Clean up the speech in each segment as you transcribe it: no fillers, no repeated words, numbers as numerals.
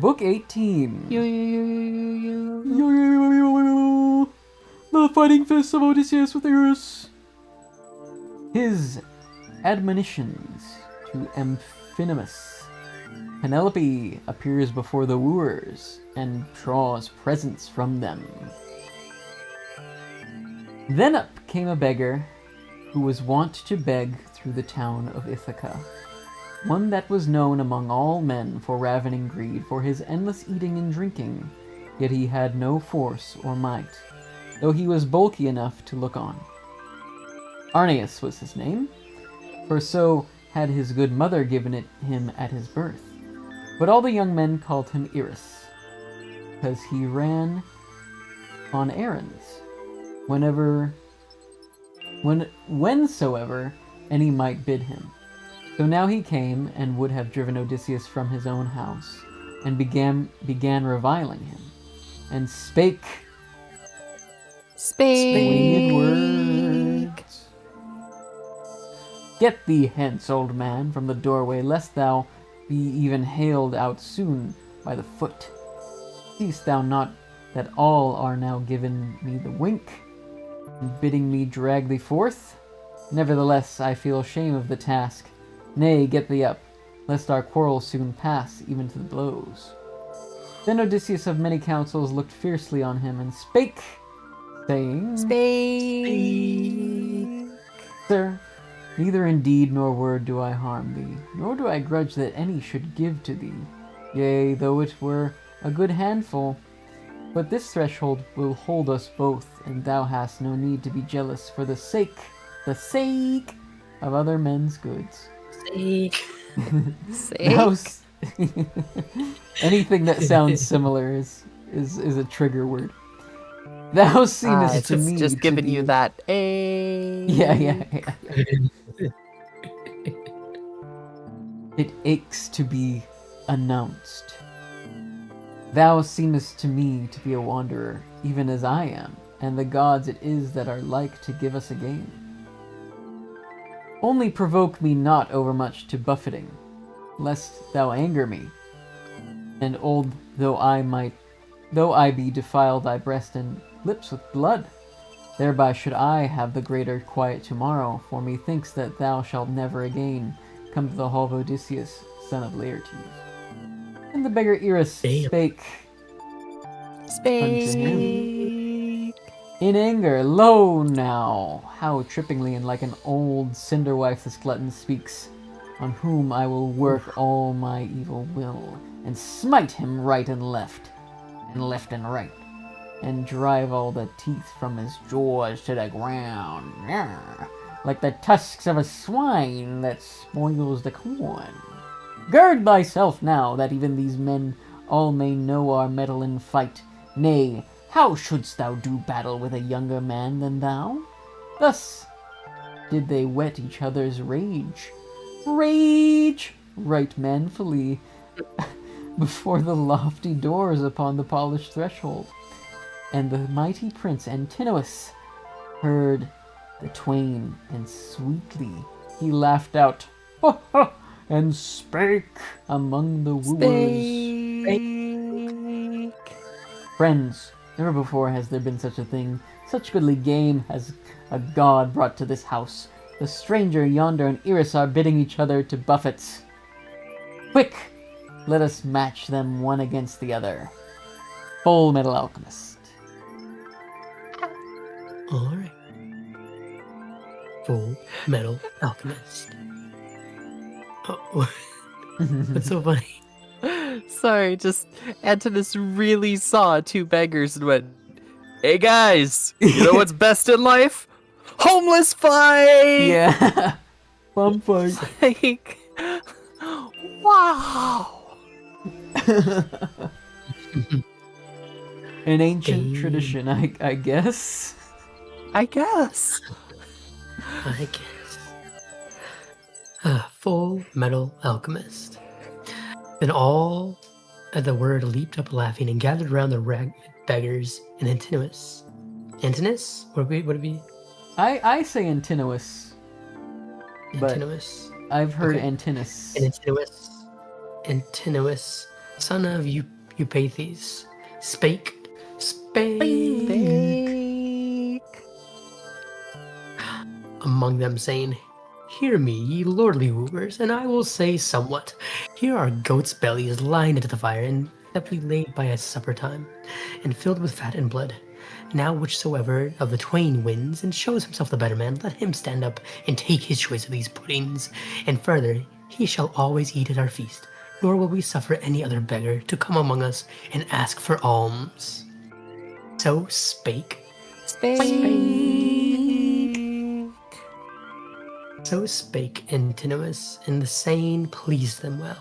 Book 18. Yo, yo, yo, yo, yo, yo. Yo, yo, yo, yo, yo. The fighting fists of Odysseus with Eurus. His admonitions to Amphinomus. Penelope appears before the wooers and draws presents from them. Then up came a beggar who was wont to beg through the town of Ithaca, one that was known among all men for ravening greed, for his endless eating and drinking, yet he had no force or might, though he was bulky enough to look on. Arneus was his name, for so had his good mother given it him at his birth. But all the young men called him Irus, because he ran on errands, whensoever any might bid him. So now he came and would have driven Odysseus from his own house, and began reviling him, and spake winged words. Get thee hence, old man, from the doorway, lest thou be even haled out soon by the foot. Seest thou not that all are now giving me the wink, and bidding me drag thee forth? Nevertheless, I feel shame of the task. Nay, get thee up, lest our quarrel soon pass even to the blows. Then Odysseus of many counsels looked fiercely on him, and spake, saying, Sir, neither in deed nor word do I harm thee, nor do I grudge that any should give to thee, yea, though it were a good handful. But this threshold will hold us both, and thou hast no need to be jealous for the sake of other men's goods. Sake. Anything that sounds similar is a trigger word. Thou seemest to me just to giving be... you that. Hey. Yeah. It aches to be announced. Thou seemest to me to be a wanderer, even as I am, and the gods it is that are like to give us a game. Only provoke me not overmuch to buffeting, lest thou anger me, and old though I be, defile thy breast and lips with blood. Thereby should I have the greater quiet tomorrow, for methinks that thou shalt never again come to the hall of Odysseus, son of Laertes. And the beggar Irus spake unto him in anger, Lo now, how trippingly and like an old cinder wife this glutton speaks, on whom I will work all my evil will, and smite him right and left and right, and drive all the teeth from his jaws to the ground, like the tusks of a swine that spoils the corn. Gird thyself now, that even these men all may know our mettle in fight. Nay, how shouldst thou do battle with a younger man than thou? Thus did they whet each other's rage right manfully before the lofty doors upon the polished threshold. And the mighty prince Antinous heard the twain, and sweetly he laughed out, ha ha, and spake among the wooers. Friends, never before has there been such a thing. Such goodly game has a god brought to this house. The stranger yonder and Irus are bidding each other to buffets. Quick, let us match them one against the other. Full Metal Alchemist. Alright. Full Metal Alchemist. Oh, what's so funny? Sorry, just Antinous really saw two beggars and went, "Hey guys, you know what's best in life? Homeless fight!" Yeah. Fun fight. Like, wow. An ancient tradition, I guess. I guess. I guess. Full Metal Alchemist. Then all at the word leaped up laughing and gathered around the ragged beggars and Antinous. Antinous? Would it be? I say Antinous, but Antinous. I've heard Okay. Antinous. And Antinous son of Eupeithes, spake. Among them, saying, Hear me, ye lordly wooers, and I will say somewhat. Here are goats' bellies lying into the fire, and deftly laid by at supper time, and filled with fat and blood. Now whichsoever of the twain wins and shows himself the better man, let him stand up and take his choice of these puddings. And further, he shall always eat at our feast, nor will we suffer any other beggar to come among us and ask for alms. So spake. So spake Antinous, and the saying pleased them well.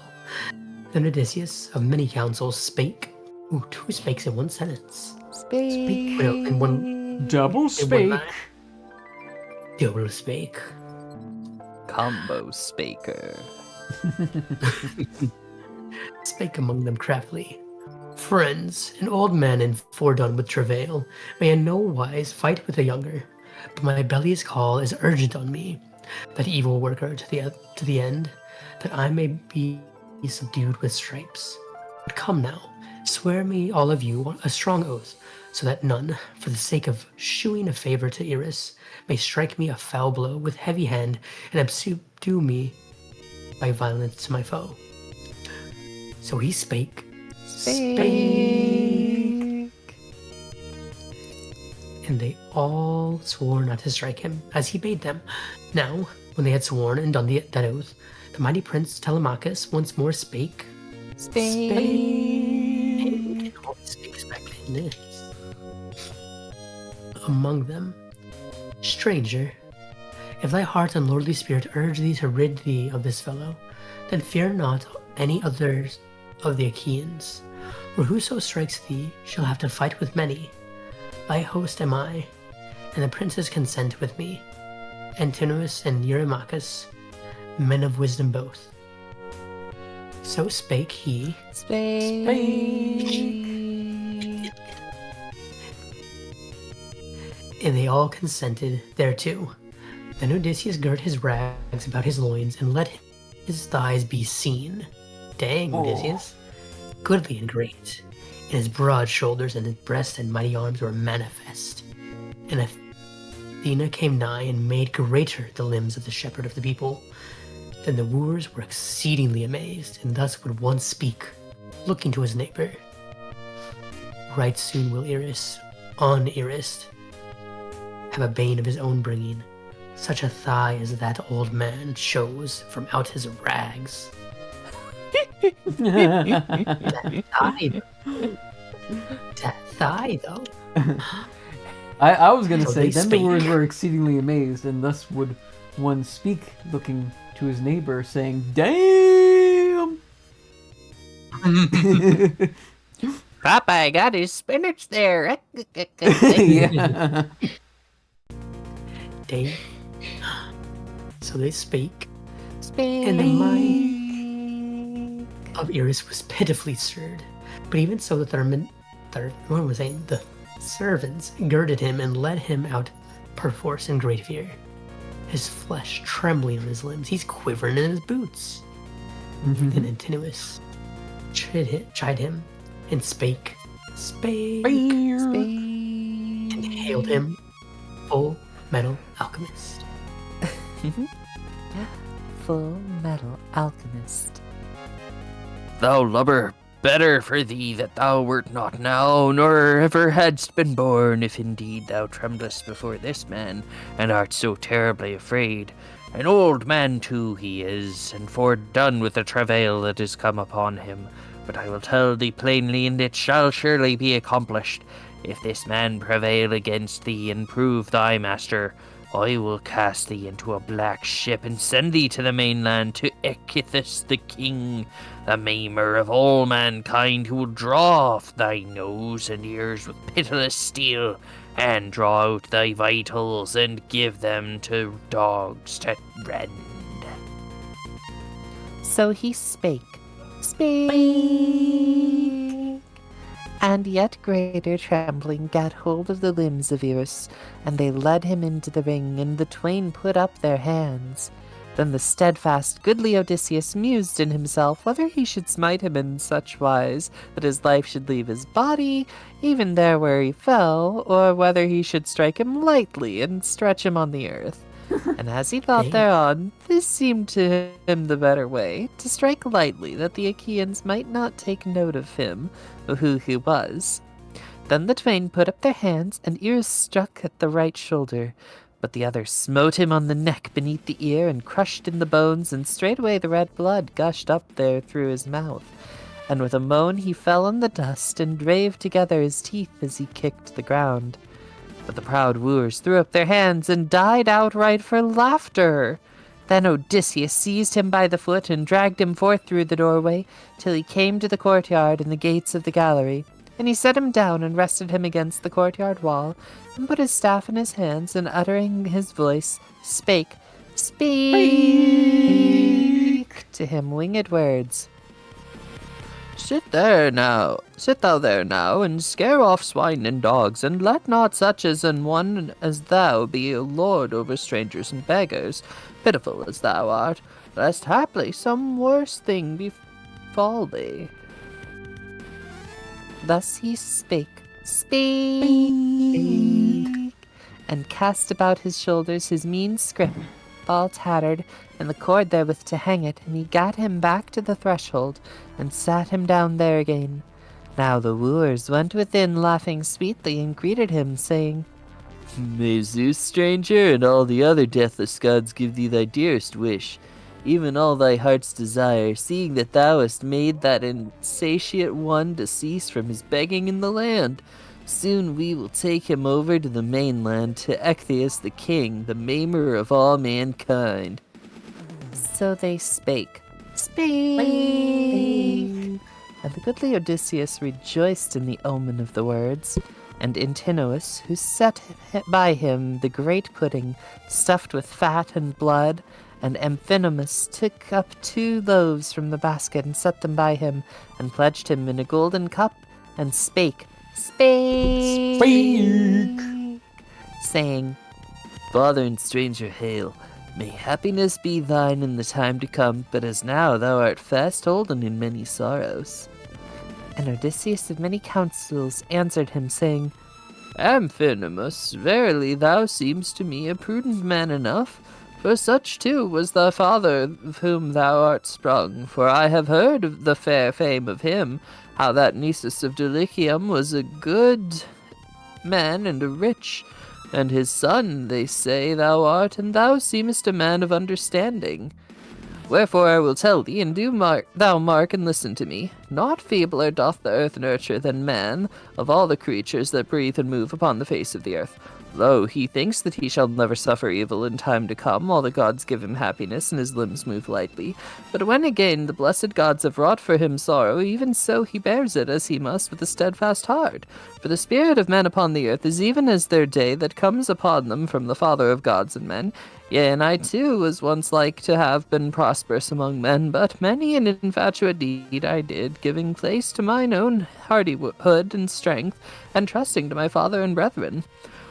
Then Odysseus, of many counsels, spake. Ooh, two spakes in one sentence. Spake. Well, in one. Double In spake. one line. Double spake. Combo Spaker. Spake among them craftily. Friends, an old man and fordone with travail may in no wise fight with a younger, but my belly's call is urgent on me, that evil worker to the end, that I may be subdued with stripes. But come now, swear me all of you a strong oath, so that none, for the sake of shewing a favor to Eris, may strike me a foul blow with heavy hand and subdue me by violence to my foe. So he spake. And they all swore not to strike him, as he bade them. Now, when they had sworn and done that oath, the mighty prince Telemachus once more spake. And all spake back in this. Among them, stranger, if thy heart and lordly spirit urge thee to rid thee of this fellow, then fear not any others of the Achaeans, for whoso strikes thee shall have to fight with many. Thy host am I, and the princes consent with me, Antinous and Eurymachus, men of wisdom both. So spake he. And they all consented thereto. Then Odysseus girt his rags about his loins and let his thighs be seen. Dang, Odysseus. Goodly and great. And his broad shoulders and his breast and mighty arms were manifest. And Athena came nigh and made greater the limbs of the shepherd of the people. Then the wooers were exceedingly amazed, and thus would one speak, looking to his neighbor. Right soon will Eris, on Eris, have a bane of his own bringing, such a thigh as that old man shows from out his rags. That thigh, though. I was gonna So say, they then the spake. wooers were exceedingly amazed, and thus would one speak, looking to his neighbor, saying, Damn! Popeye got his spinach there. Yeah. They. So they spake, and the mind of Eris was pitifully stirred. But even so, the servants girded him and led him out perforce in great fear. His flesh trembling on his limbs, he's quivering in his boots. Then Antinous chid him and spake, and hailed him, Full Metal Alchemist. Full Metal Alchemist. Thou lubber, better for thee that thou wert not now, nor ever hadst been born, if indeed thou tremblest before this man, and art so terribly afraid. An old man too he is, and fordone with the travail that is come upon him. But I will tell thee plainly, and it shall surely be accomplished. If this man prevail against thee and prove thy master, I will cast thee into a black ship and send thee to the mainland to Echithus the king, the maimer of all mankind, who will draw off thy nose and ears with pitiless steel, and draw out thy vitals and give them to dogs to rend. So he spake, and yet greater trembling gat hold of the limbs of Eris, and they led him into the ring, and the twain put up their hands. Then the steadfast, goodly Odysseus mused in himself whether he should smite him in such wise that his life should leave his body, even there where he fell, or whether he should strike him lightly and stretch him on the earth. And as he thought Dang. thereon, this seemed to him the better way, to strike lightly, that the Achaeans might not take note of him, of who he was. Then the twain put up their hands, and ears struck at the right shoulder. But the other smote him on the neck beneath the ear, and crushed in the bones, and straightway the red blood gushed up there through his mouth. And with a moan he fell on the dust, and drave together his teeth as he kicked the ground. But the proud wooers threw up their hands, and died outright for laughter. Then Odysseus seized him by the foot, and dragged him forth through the doorway, till he came to the courtyard and the gates of the gallery. And he set him down, and rested him against the courtyard wall, and put his staff in his hands, and uttering his voice, spake to him winged words. Sit thou there now, and scare off swine and dogs, and let not such as an one as thou be a lord over strangers and beggars, pitiful as thou art, lest haply some worse thing befall thee. Thus he spake, and cast about his shoulders his mean scrip, all tattered, and the cord therewith to hang it, and he gat him back to the threshold, and sat him down there again. Now the wooers went within, laughing sweetly, and greeted him, saying, May Zeus, stranger, and all the other deathless gods give thee thy dearest wish, even all thy heart's desire, seeing that thou hast made that insatiate one to cease from his begging in the land. Soon we will take him over to the mainland, to Ectheus the king, the maimer of all mankind. So they spake. And the goodly Odysseus rejoiced in the omen of the words. And Antinous, who set by him the great pudding, stuffed with fat and blood, and Amphinomus took up 2 loaves from the basket, and set them by him, and pledged him in a golden cup, and spake, saying, Father and stranger, hail. May happiness be thine in the time to come, but as now thou art fast holden in many sorrows. And Odysseus of many counsels answered him, saying, Amphinomus, verily thou seemst to me a prudent man enough, for such too was thy father of whom thou art sprung, for I have heard of the fair fame of him, how that Nisus of Dulichium was a good man and a rich, and his son, they say, thou art, and thou seemest a man of understanding. Wherefore I will tell thee, and thou mark and listen to me. Not feebler doth the earth nurture than man, of all the creatures that breathe and move upon the face of the earth. Lo, he thinks that he shall never suffer evil in time to come, while the gods give him happiness, and his limbs move lightly. But when again the blessed gods have wrought for him sorrow, even so he bears it as he must with a steadfast heart. For the spirit of men upon the earth is even as their day that comes upon them from the Father of gods and men. Yea, and I too was once like to have been prosperous among men, but many an infatuate deed I did, giving place to mine own hardihood and strength, and trusting to my father and brethren.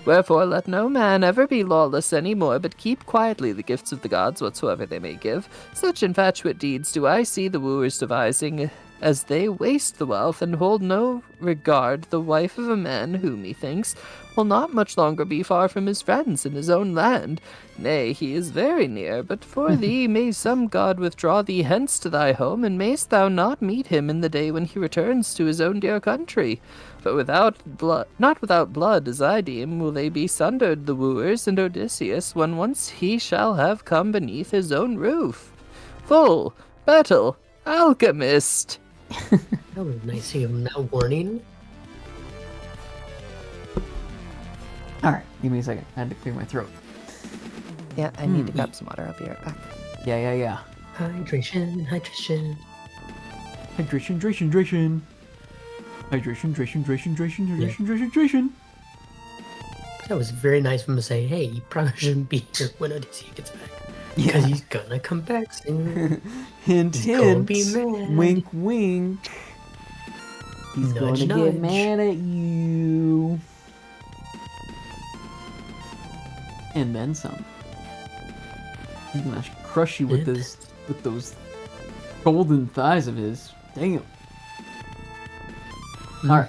Wherefore let no man ever be lawless any more, but keep quietly the gifts of the gods whatsoever they may give. Such infatuate deeds do I see the wooers devising, as they waste the wealth, and hold no regard the wife of a man who, methinks, will not much longer be far from his friends in his own land. Nay, he is very near, but for thee may some god withdraw thee hence to thy home, and mayst thou not meet him in the day when he returns to his own dear country. But not without blood, as I deem, will they be sundered, the wooers and Odysseus, when once he shall have come beneath his own roof. Full battle, alchemist. That was nice to give him that warning. Alright, give me a second. I had to clear my throat. Yeah, I need to grab some water. I'll be right back. Yeah. Hydration. Hydration. That was very nice of him to say, hey, you probably shouldn't be here when Odyssey gets back. Because he's gonna come back soon. Hint, He's gonna hint. be mad. Wink, wink. He's Nudge, gonna get nudge. mad at you. And then some. He's gonna crush you with those golden thighs of his. Damn. Alright.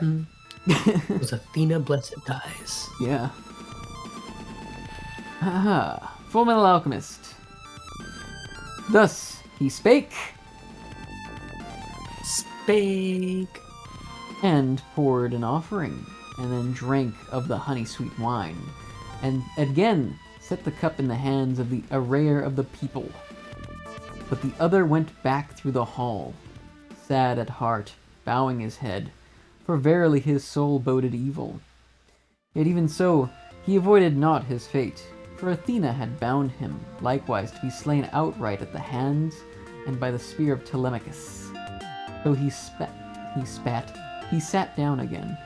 Those Athena blessed thighs. Yeah. Haha. Full Metal Alchemist. Thus he spake, Spake. and poured an offering, and then drank of the honey-sweet wine, and again set the cup in the hands of the arrayer of the people. But the other went back through the hall, sad at heart, bowing his head, for verily his soul boded evil. Yet even so, he avoided not his fate, for Athena had bound him likewise to be slain outright at the hands and by the spear of Telemachus. So he sat down again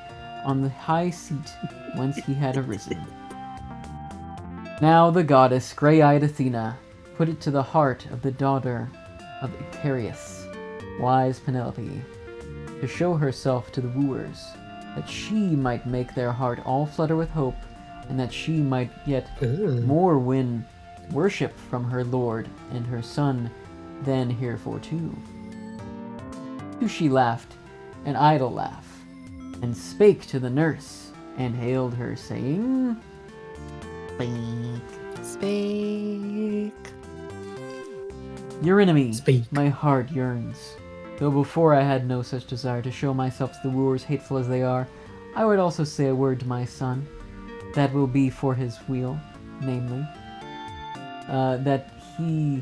on the high seat whence he had arisen. Now the goddess, grey-eyed Athena, put it to the heart of the daughter of Icarius, wise Penelope, to show herself to the wooers, that she might make their heart all flutter with hope, and that she might yet more win worship from her lord and her son than heretofore. Too she laughed, an idle laugh, and spake to the nurse, and hailed her, saying, Speak. Eurynome, Speak. my heart yearns. Though before I had no such desire to show myself to the wooers, hateful as they are, I would also say a word to my son. That will be for his weal, namely, that he,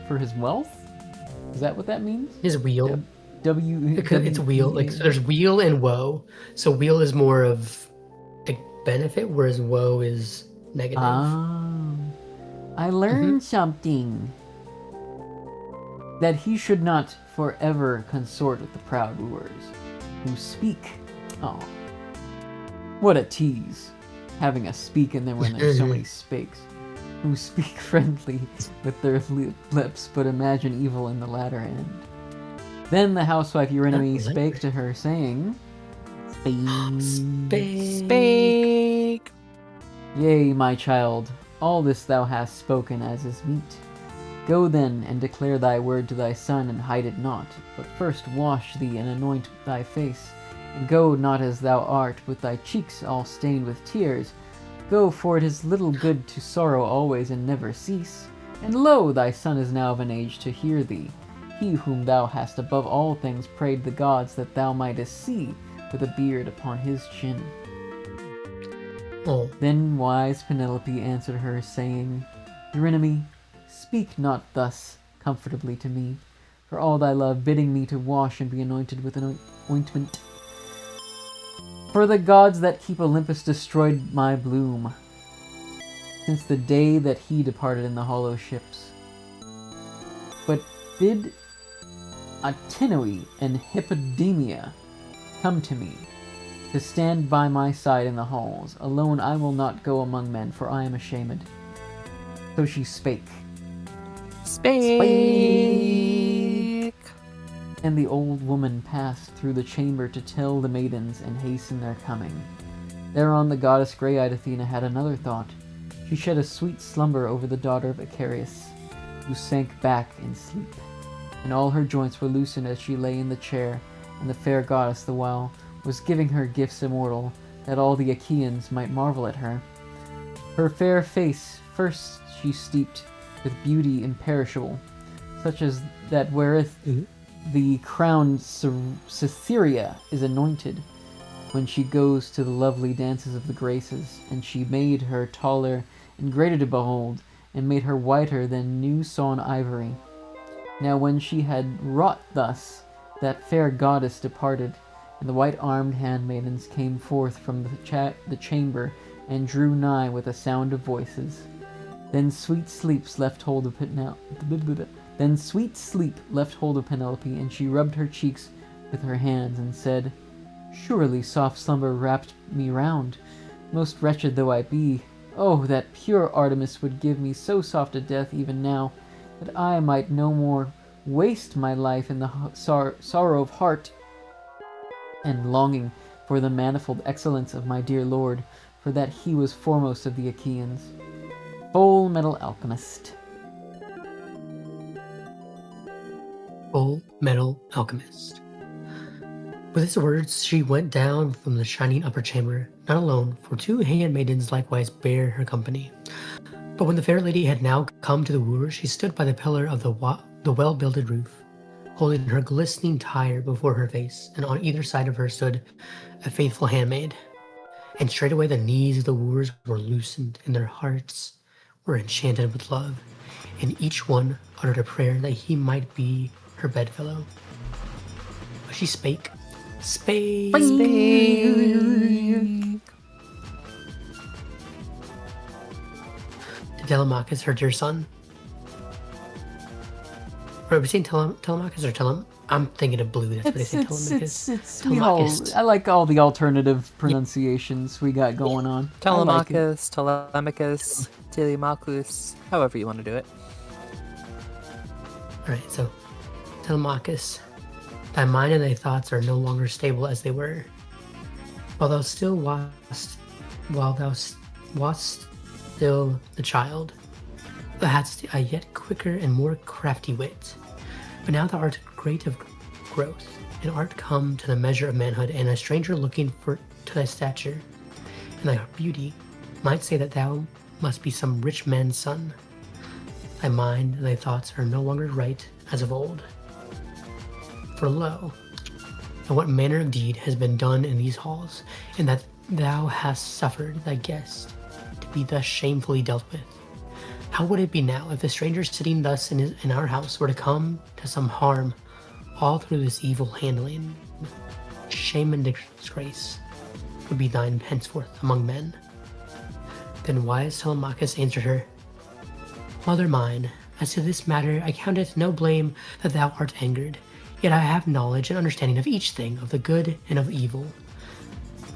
for his wealth? Is that what that means? His wheel. Because it's wheel. W-E-A. Like, so there's wheel and woe. So wheel is more of a benefit, whereas woe is negative. Ah, I learned something. That he should not forever consort with the proud wooers, who speak. Oh, what a tease, having a speak in there when there's so many spakes, who speak friendly with their lips, but imagine evil in the latter end. Then the housewife Eurynome spake to her, saying, Speak. Yea, my child, all this thou hast spoken as is meet. Go then, and declare thy word to thy son, and hide it not. But first wash thee, and anoint thy face. And go not as thou art, with thy cheeks all stained with tears. Go, for it is little good to sorrow always, and never cease. And lo, thy son is now of an age to hear thee, he whom thou hast above all things prayed the gods that thou mightest see, with a beard upon his chin. Oh. Then wise Penelope answered her, saying, Eurynome, speak not thus comfortably to me, for all thy love, bidding me to wash and be anointed with an ointment. For the gods that keep Olympus destroyed my bloom, since the day that he departed in the hollow ships. But bid Atinoe and Hippodamia come to me, to stand by my side in the halls. Alone I will not go among men, for I am ashamed. So she spake. Speak. And the old woman passed through the chamber to tell the maidens and hasten their coming. Thereon the goddess grey-eyed Athena had another thought. She shed a sweet slumber over the daughter of Icarius, who sank back in sleep. And all her joints were loosened as she lay in the chair, and the fair goddess the while was giving her gifts immortal, that all the Achaeans might marvel at her. Her fair face first she steeped with beauty imperishable, such as that wherewith the crowned Cytherea is anointed, when she goes to the lovely dances of the Graces, and she made her taller and greater to behold, and made her whiter than new sawn ivory. Now when she had wrought thus, that fair goddess departed, and the white-armed handmaidens came forth from the chamber, and drew nigh with a sound of voices. Then sweet sleep left hold of Penelope, and she rubbed her cheeks with her hands, and said, Surely soft slumber wrapped me round, most wretched though I be. Oh, that pure Artemis would give me so soft a death even now, that I might no more waste my life in the sorrow of heart, and longing for the manifold excellence of my dear lord, for that he was foremost of the Achaeans. Full Metal Alchemist. Full Metal Alchemist. With his words, she went down from the shining upper chamber, not alone, for 2 handmaidens likewise bare her company. But when the fair lady had now come to the wooers, she stood by the pillar of the well-builded roof, holding her glistening tire before her face, and on either side of her stood a faithful handmaid. And straightway the knees of the wooers were loosened, and their hearts were enchanted with love, and each one uttered a prayer that he might be her bedfellow. But she spake. Spake. To Telemachus, her dear son. Or are we saying Telemachus or Telem? I'm thinking of blue. That's what they say. Telemachus. Telemachus. I like all the alternative pronunciations we got going on. Telemachus, Telemachus, Telemachus, however you want to do it. Alright, so Telemachus, thy mind and thy thoughts are no longer stable as they were. While thou wast still the child, thou hadst a yet quicker and more crafty wit. But now thou art great of growth, and art come to the measure of manhood, and a stranger looking to thy stature and thy beauty might say that thou must be some rich man's son. Thy mind and thy thoughts are no longer right as of old. For lo, and what manner of deed has been done in these halls, and that thou hast suffered thy guest to be thus shamefully dealt with? How would it be now if the stranger sitting thus in our house were to come to some harm, all through this evil handling? Shame and disgrace would be thine henceforth among men. Then wise Telemachus answered her, Mother mine, as to this matter I count it no blame that thou art angered, yet I have knowledge and understanding of each thing, of the good and of evil.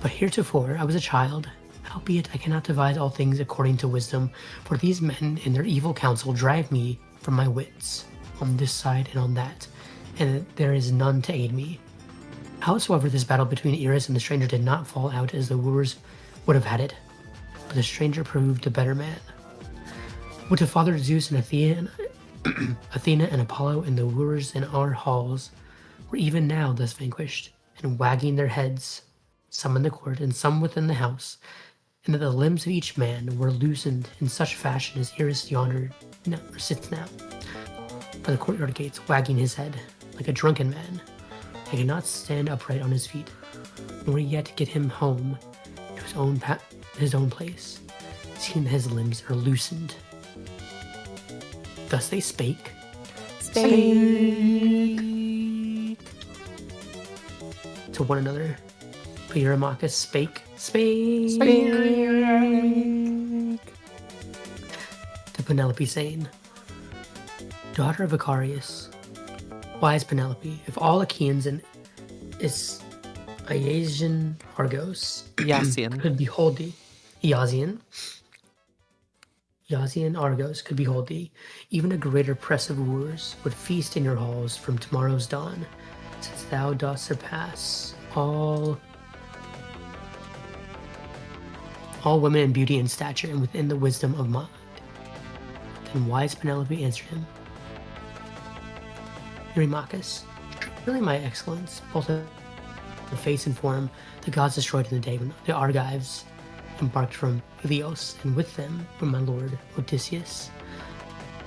But heretofore I was a child, howbeit I cannot devise all things according to wisdom, for these men in their evil counsel drive me from my wits, on this side and on that, and there is none to aid me. Howsoever this battle between Eris and the stranger did not fall out as the wooers would have had it, but the stranger proved a better man. Would to Father Zeus and Athena and Apollo and the wooers in our halls were even now thus vanquished, and wagging their heads, some in the court and some within the house, and that the limbs of each man were loosened in such fashion as Eris yonder sits now, by the courtyard gates, wagging his head, like a drunken man. He could not stand upright on his feet, nor yet get him home to his own place, seeing that his limbs are loosened. Thus they spake. To one another. But Eurymachus spake. To Penelope, saying, Daughter of Icarius, wise Penelope, if all Achaeans and Iasian Argos could behold thee, Iasian Argos could behold thee, even a greater press of wooers would feast in your halls from tomorrow's dawn, since thou dost surpass all women in beauty and stature, and within the wisdom of mind. Then wise Penelope answered him, Eurymachus, really my excellence, both of the face and form, the gods destroyed in the day when the Argives embarked from Ilios, and with them were my lord Odysseus.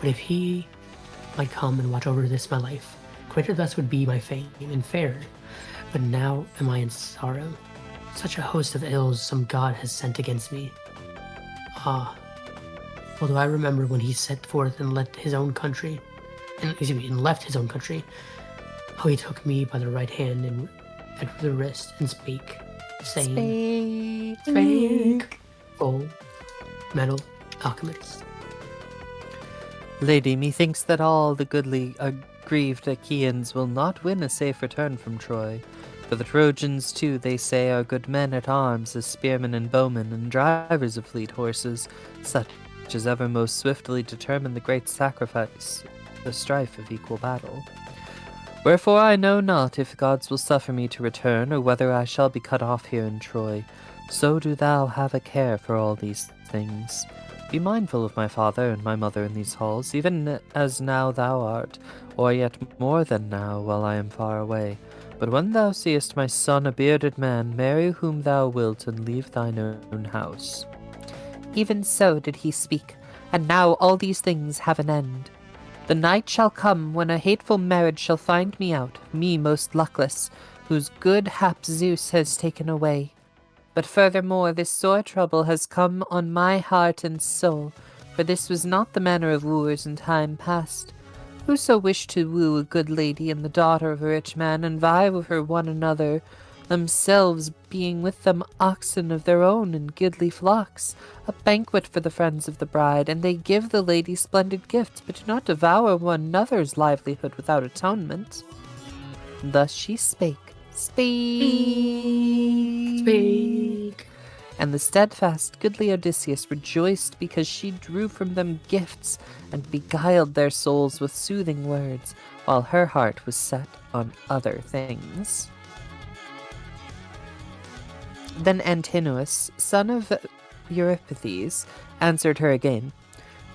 But if he might come and watch over this my life, greater thus would be my fame, and fairer. But now am I in sorrow. Such a host of ills some god has sent against me. Ah, although I remember when he set forth and left his own country, how he took me by the right hand and at the wrist and spake, saying, Spake. Full Metal Alchemist. Lady, methinks that all the goodly aggrieved Achaeans will not win a safe return from Troy. For the Trojans, too, they say, are good men at arms as spearmen and bowmen, and drivers of fleet horses, such as ever most swiftly determine the great sacrifice, the strife of equal battle. Wherefore I know not if the gods will suffer me to return, or whether I shall be cut off here in Troy. So do thou have a care for all these things. Be mindful of my father and my mother in these halls, even as now thou art, or yet more than now, while I am far away. But when thou seest my son a bearded man, marry whom thou wilt, and leave thine own house. Even so did he speak, and now all these things have an end. The night shall come when a hateful marriage shall find me out, me most luckless, whose good hap Zeus has taken away. But furthermore, this sore trouble has come on my heart and soul, for this was not the manner of wooers in time past. Whoso wished to woo a good lady and the daughter of a rich man, and vie with her one another, themselves being with them oxen of their own and goodly flocks, a banquet for the friends of the bride, and they give the lady splendid gifts, but do not devour one another's livelihood without atonement. Thus she spake. Speak. And the steadfast goodly Odysseus rejoiced because she drew from them gifts and beguiled their souls with soothing words, while her heart was set on other things. Then Antinous, son of Eurypathes, answered her again.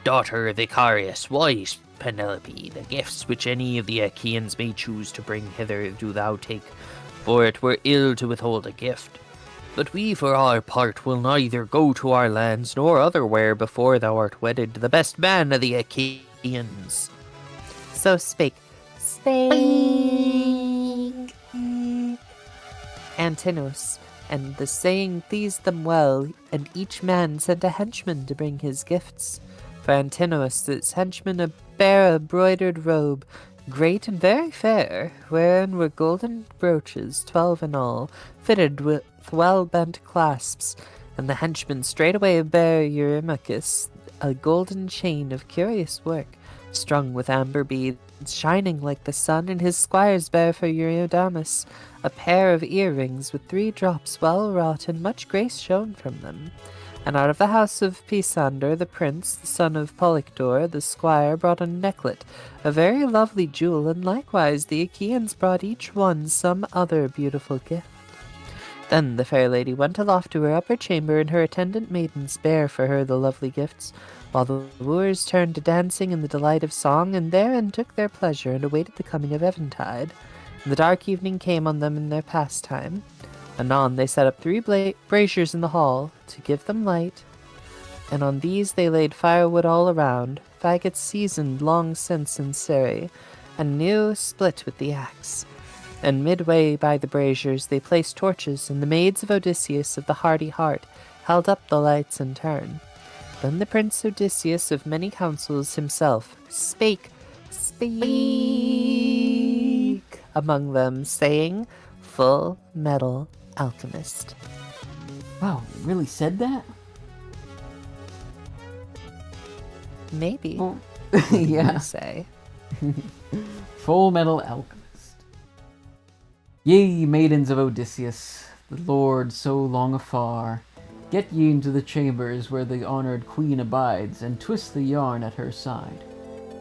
Daughter of Icarius, wise Penelope, the gifts which any of the Achaeans may choose to bring hither do thou take, for it were ill to withhold a gift. But we for our part will neither go to our lands nor otherwhere before thou art wedded to the best man of the Achaeans. So spake Antinous, and the saying pleased them well, and each man sent a henchman to bring his gifts. For Antinous' henchman bare a broidered robe, great and very fair, wherein were golden brooches, 12 in all, fitted with well-bent clasps, and the henchman straightway bare Eurymachus a golden chain of curious work, strung with amber beads, shining like the sun, and his squires bare for Eurydamas a pair of earrings with 3 drops well wrought, and much grace shone from them. And out of the house of Pisander, the prince, the son of Polyctor, the squire, brought a necklet, a very lovely jewel, and likewise the Achaeans brought each one some other beautiful gift. Then the fair lady went aloft to her upper chamber, and her attendant maidens bare for her the lovely gifts, while the wooers turned to dancing and the delight of song, and therein took their pleasure, and awaited the coming of eventide. And the dark evening came on them in their pastime. Anon they set up 3 braziers in the hall, to give them light, and on these they laid firewood all around, faggots seasoned long since in Syri, and new split with the axe. And midway by the braziers they placed torches, and the maids of Odysseus of the hardy heart held up the lights in turn. Then the prince Odysseus of many counsels himself spake among them, saying, Full Metal Alchemist. Wow, you really said that? Maybe. Well, You yeah. say. Full Metal Alchemist. Ye maidens of Odysseus, the lord so long afar, get ye into the chambers where the honored queen abides, and twist the yarn at her side.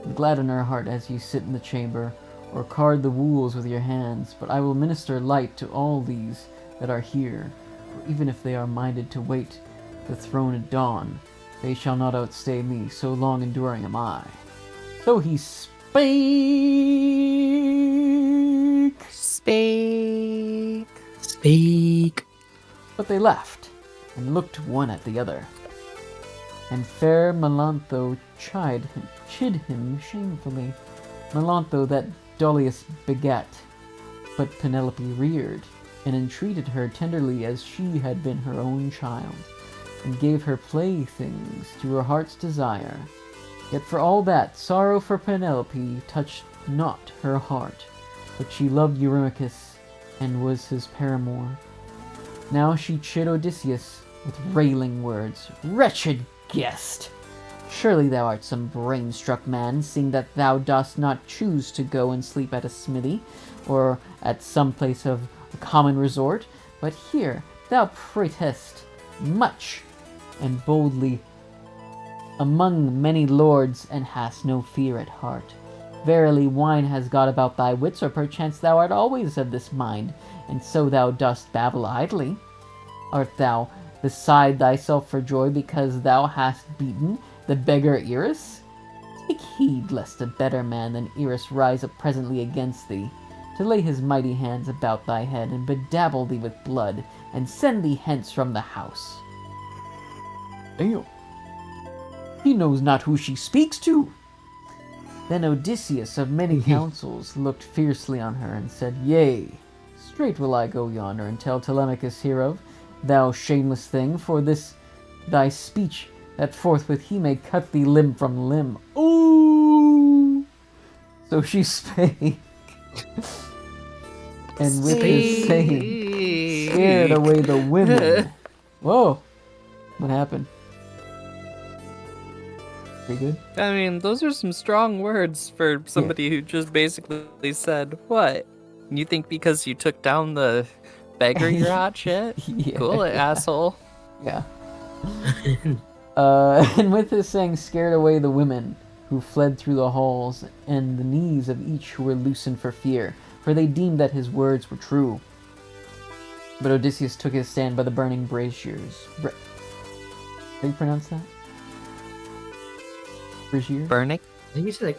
And gladden her heart as ye sit in the chamber, or card the wools with your hands, but I will minister light to all these that are here, for even if they are minded to wait the throne at dawn, they shall not outstay me, so long enduring am I. So he spake. Speak. But they left, and looked one at the other. And fair Melantho chid him shamefully. Melantho that Dolius begat, but Penelope reared, and entreated her tenderly as she had been her own child, and gave her playthings to her heart's desire. Yet for all that, sorrow for Penelope touched not her heart, but she loved Eurymachus, and was his paramour. Now she chid Odysseus with railing words. Wretched guest! Surely thou art some brain-struck man, seeing that thou dost not choose to go and sleep at a smithy, or at some place of a common resort, but here thou pratest much and boldly among many lords, and hast no fear at heart. Verily wine has got about thy wits, or perchance thou art always of this mind, and so thou dost babble idly. Art thou beside thyself for joy because thou hast beaten the beggar Eris? Take heed lest a better man than Eris rise up presently against thee, to lay his mighty hands about thy head, and bedabble thee with blood, and send thee hence from the house. Damn. He knows not who she speaks to. Then Odysseus of many counsels looked fiercely on her, and said, Yea, straight will I go yonder, and tell Telemachus hereof, thou shameless thing, for this thy speech, that forthwith he may cut thee limb from limb. Ooh! So she spake, and with his saying, scared away the women. Whoa! What happened? Pretty good? I mean, those are some strong words for somebody who just basically said, what? You think because you took down the beggar you're hot shit? Yeah, Cool it, yeah. asshole. Yeah. And with his saying scared away the women who fled through the halls, and the knees of each who were loosened for fear, for they deemed that his words were true. But Odysseus took his stand by the burning braziers. How do you pronounce that? Brazier? Burning? I think you said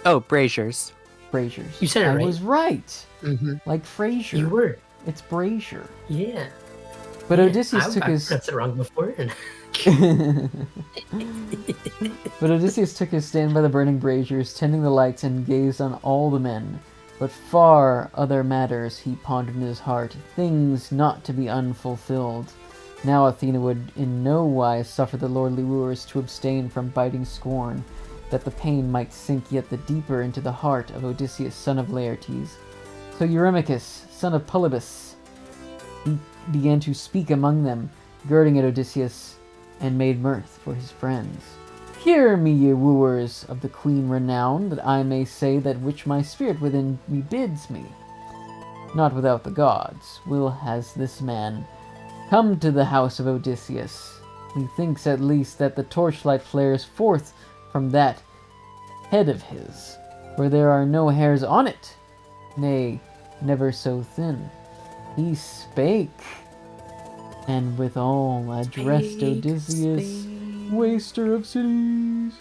Oh, braziers. Braziers. You said it I right. was right. mm-hmm. Like Frazier. You were. It's brazier. Yeah. But Yeah, Odysseus took I his... pronounced it wrong before. And But Odysseus took his stand by the burning braziers, tending the lights, and gazed on all the men. But far other matters he pondered in his heart, things not to be unfulfilled. Now Athena would in no wise suffer the lordly wooers to abstain from biting scorn, that the pain might sink yet the deeper into the heart of Odysseus, son of Laertes. So Eurymachus, son of Polybus, began to speak among them, girding at Odysseus, and made mirth for his friends. Hear me, ye wooers of the queen renowned, that I may say that which my spirit within me bids me. Not without the gods will has this man come to the house of Odysseus. Methinks at least that the torchlight flares forth from that head of his, where there are no hairs on it, nay, never so thin. He spake, and withal addressed Odysseus, waster of cities.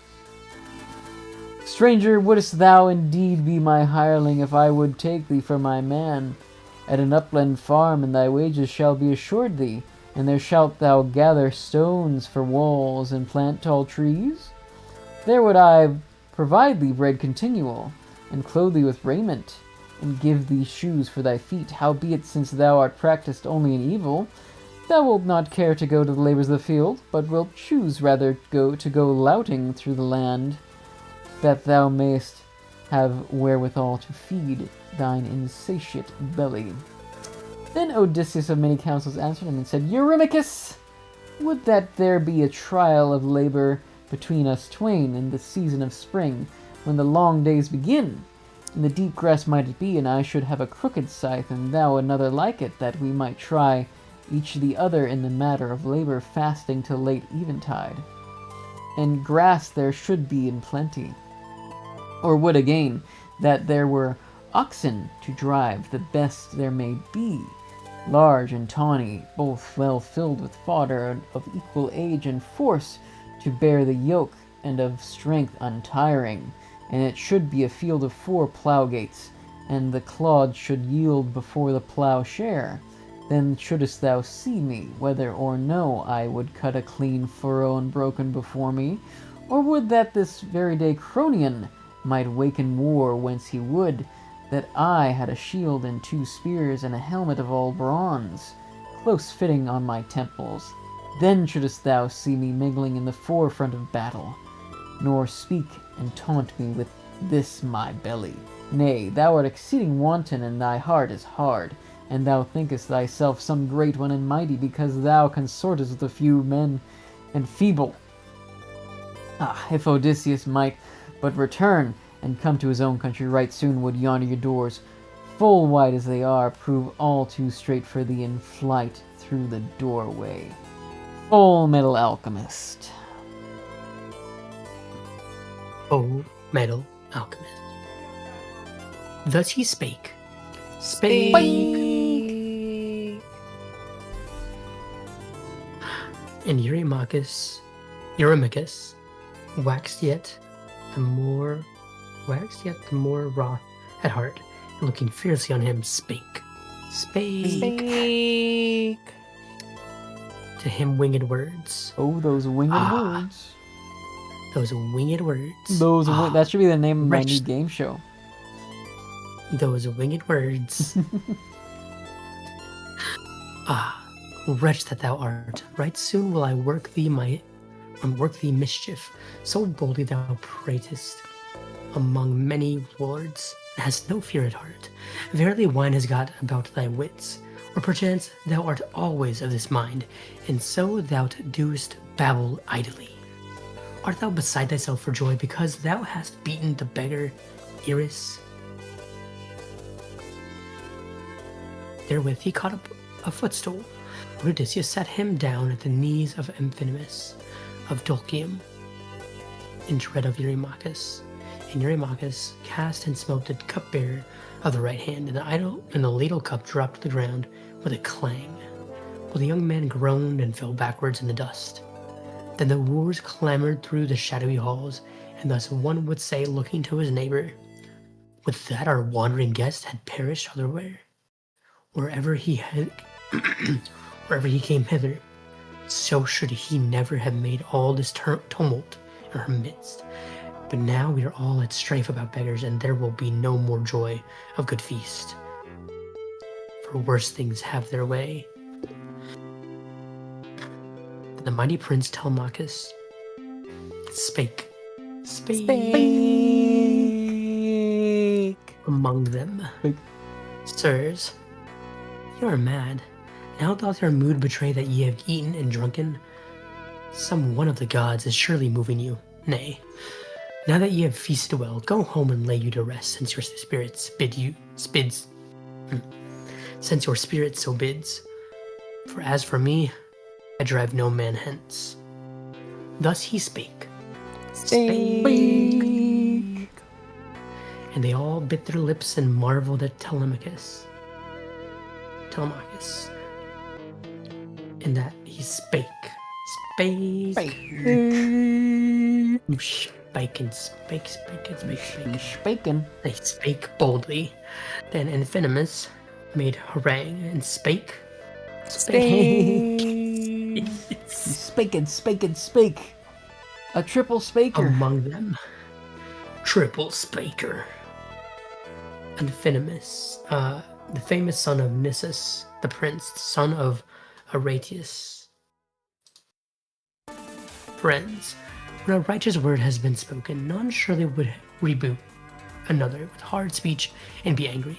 Stranger, wouldst thou indeed be my hireling if I would take thee for my man? At an upland farm, and thy wages shall be assured thee, and there shalt thou gather stones for walls and plant tall trees. There would I provide thee bread continual, and clothe thee with raiment, and give thee shoes for thy feet. Howbeit, since thou art practised only in evil, thou wilt not care to go to the labors of the field, but wilt choose rather to go louting through the land, that thou mayst have wherewithal to feed thine insatiate belly. Then Odysseus of many counsels answered him and said, Eurymachus, would that there be a trial of labor between us twain in the season of spring, when the long days begin. In the deep grass might it be, and I should have a crooked scythe, and thou another like it, that we might try each the other in the matter of labor, fasting till late eventide. And grass there should be in plenty. Or would again, that there were oxen to drive, the best there may be, large and tawny, both well filled with fodder, of equal age and force to bear the yoke, and of strength untiring. And it should be a field of 4 plough-gates, and the clod should yield before the ploughshare. Then shouldest thou see me, whether or no I would cut a clean furrow unbroken before me, or would that this very day Cronion might waken war whence he would, that I had a shield and 2 spears, and a helmet of all bronze, close fitting on my temples. Then shouldest thou see me mingling in the forefront of battle, nor speak and taunt me with this my belly. Nay, thou art exceeding wanton, and thy heart is hard, and thou thinkest thyself some great one and mighty, because thou consortest with a few men and feeble. Ah, if Odysseus might but return and come to his own country right soon, would yonder your doors, full wide as they are, prove all too straight for thee in flight through the doorway. Full Metal Alchemist. Full Metal Alchemist. Thus he spake. Spake. And Eurymachus waxed yet the more wroth at heart, and looking fiercely on him, spake. Speak. To him winged words. Oh, those winged Ah. words. Those winged words. That should be the name of my new wretched. game show. Those winged words. Wretch that thou art, right soon will I work thee mischief. So boldly thou pratest among many lords, and hast no fear at heart. Verily wine has got about thy wits, or perchance thou art always of this mind, and so thou dost babble idly. Art thou beside thyself for joy because thou hast beaten the beggar Eris? Therewith he caught up a footstool. Odysseus sat him down at the knees of Amphinomus of Dulcium, in dread of Eurymachus. And Eurymachus cast and smote the cupbearer of the right hand, and the ladle cup dropped to the ground with a clang, while the young man groaned and fell backwards in the dust. Then the wooers clamored through the shadowy halls, and thus one would say, looking to his neighbor, would that our wandering guest had perished otherwhere, wherever he came hither, so should he never have made all this tumult in our midst. But now we are all at strife about beggars, and there will be no more joy of good feast, for worse things have their way. Then the mighty prince Telemachus spake among them. Spake. Sirs, you are mad. Now doth your mood betray that ye have eaten and drunken? Some one of the gods is surely moving you. Nay, now that ye have feasted well, go home and lay you to rest, since your spirit so bids. For as for me, I drive no man hence. Thus he spake. Speak. And they all bit their lips and marveled at Telemachus. In that he spake. Spake and spake. Spaking. They spake boldly. Then Amphinomus made harangue and spake. Spake. A triple spaker. Among them, triple spaker. Amphinomus, the famous son of Nisus, the prince, son of Aretius. Friends, when a righteous word has been spoken, none surely would reboot another with hard speech and be angry.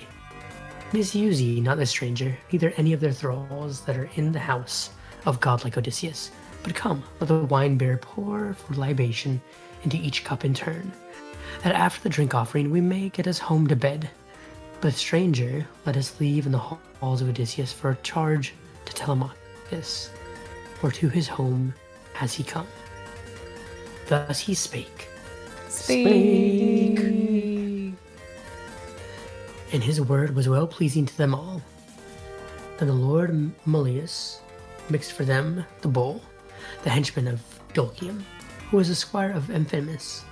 Misuse ye not the stranger, neither any of their thralls that are in the house of God like Odysseus. But come, let the wine bearer pour for libation into each cup in turn, that after the drink offering we may get us home to bed. But the stranger let us leave in the halls of Odysseus for a charge to Telemachus, or to his home as he come. Thus he spake. And his word was well pleasing to them all. Then the lord Mulius mixed for them the bowl, the henchman of Dulcium, who was a squire of Amphinomus,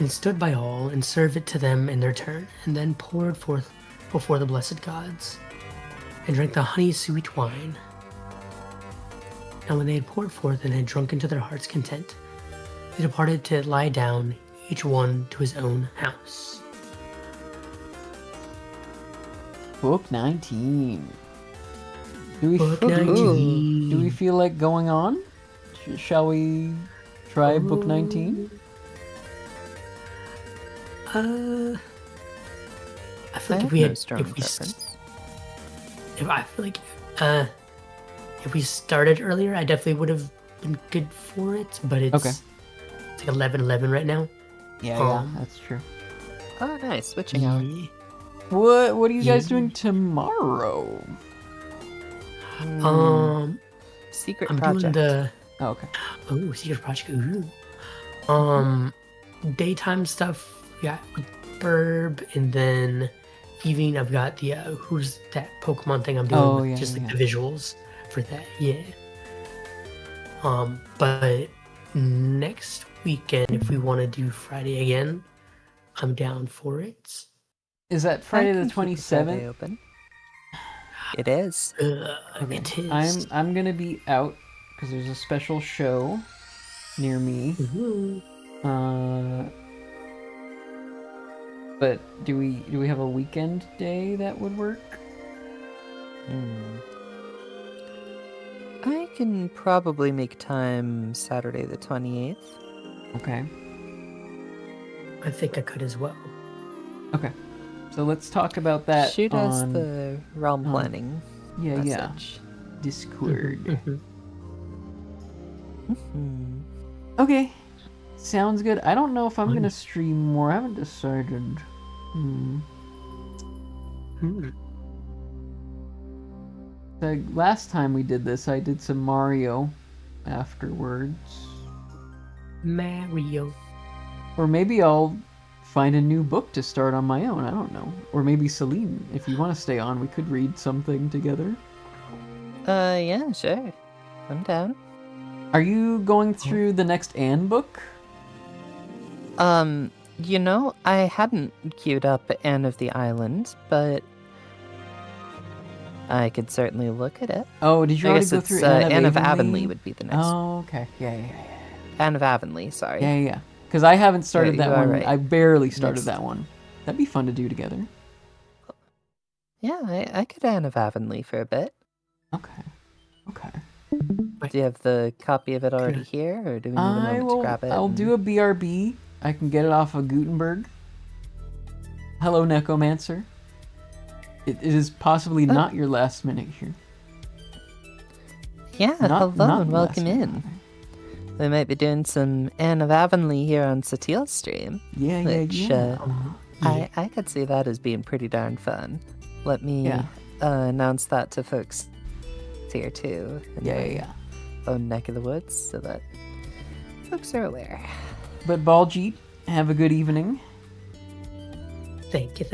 and stood by all and served it to them in their turn, and then poured forth before the blessed gods, and drank the honey-sweet wine. Now when they had poured forth and had drunken to their heart's content, they departed to lie down, each one to his own house. Book 19. Book 19. Do we feel like going on? Shall we try book 19? I feel I like have if we no had, strong if we, preference. if I feel like, if we started earlier, I definitely would have been good for it. But it's Okay. It's like 11:11 right now. Yeah, that's true. Oh, nice. Switching out. Yeah. What are you guys Yeah. doing tomorrow? Secret I'm project. doing the Oh, okay. secret project. Ooh. Daytime stuff. Yeah, with Burb, and then evening I've got the who's that Pokemon thing I'm doing. Oh, with yeah, just yeah, like the visuals for that. Yeah. But next weekend, if we want to do Friday again, I'm down for it. Is that I Friday the can keep a Friday 27th? open. It is. Okay. It is. I'm gonna be out because there's a special show near me. Mhm. But do we have a weekend day that would work? I can probably make time Saturday the 28th. Okay. I think I could as well. Okay. So let's talk about that Shoot us on the realm planning yeah message. Discord. Mhm. Hmm. Okay. Sounds good. I don't know if I'm gonna stream more. I haven't decided. The last time we did this, I did some Mario afterwards. Mario. Or maybe I'll find a new book to start on my own. I don't know. Or maybe Celine, if you want to stay on, we could read something together. Yeah, sure. I'm down. Are you going through the next Anne book? You know, I hadn't queued up Anne of the Island, but I could certainly look at it. Oh, did you I already guess go it's through Anne of Avonlea would be the next. Oh, okay. Yeah. Anne of Avonlea, sorry. Yeah. Because I haven't started you that are one. right. I barely started Next. that one. That'd be fun to do together. Yeah, I could Anne of Avonlea for a bit. Okay. Do you have the copy of it already here, or do we need a moment to grab it? I'll do a BRB. I can get it off of Gutenberg. Hello, Necromancer. It is possibly not your last minute here. Yeah, Not hello and last welcome minute. in. We might be doing some Anne of Avonlea here on Satil's stream. Yeah. Which, I could see that as being pretty darn fun. Let me announce that to folks here too. In my own neck of the woods, so that folks are aware. But Baljeet, have a good evening. Thank you.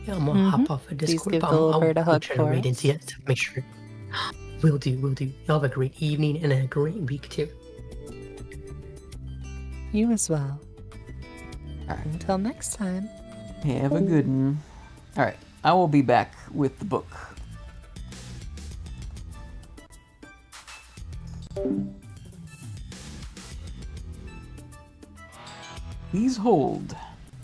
Yeah, I'm gonna hop off of Discord. give but the little I'll bird a hug try for to read us. into it to make sure. Will do. Y'all have a great evening and a great week too. You as well. Alright. Until next time. Have a good one. Alright, I will be back with the book. Please hold.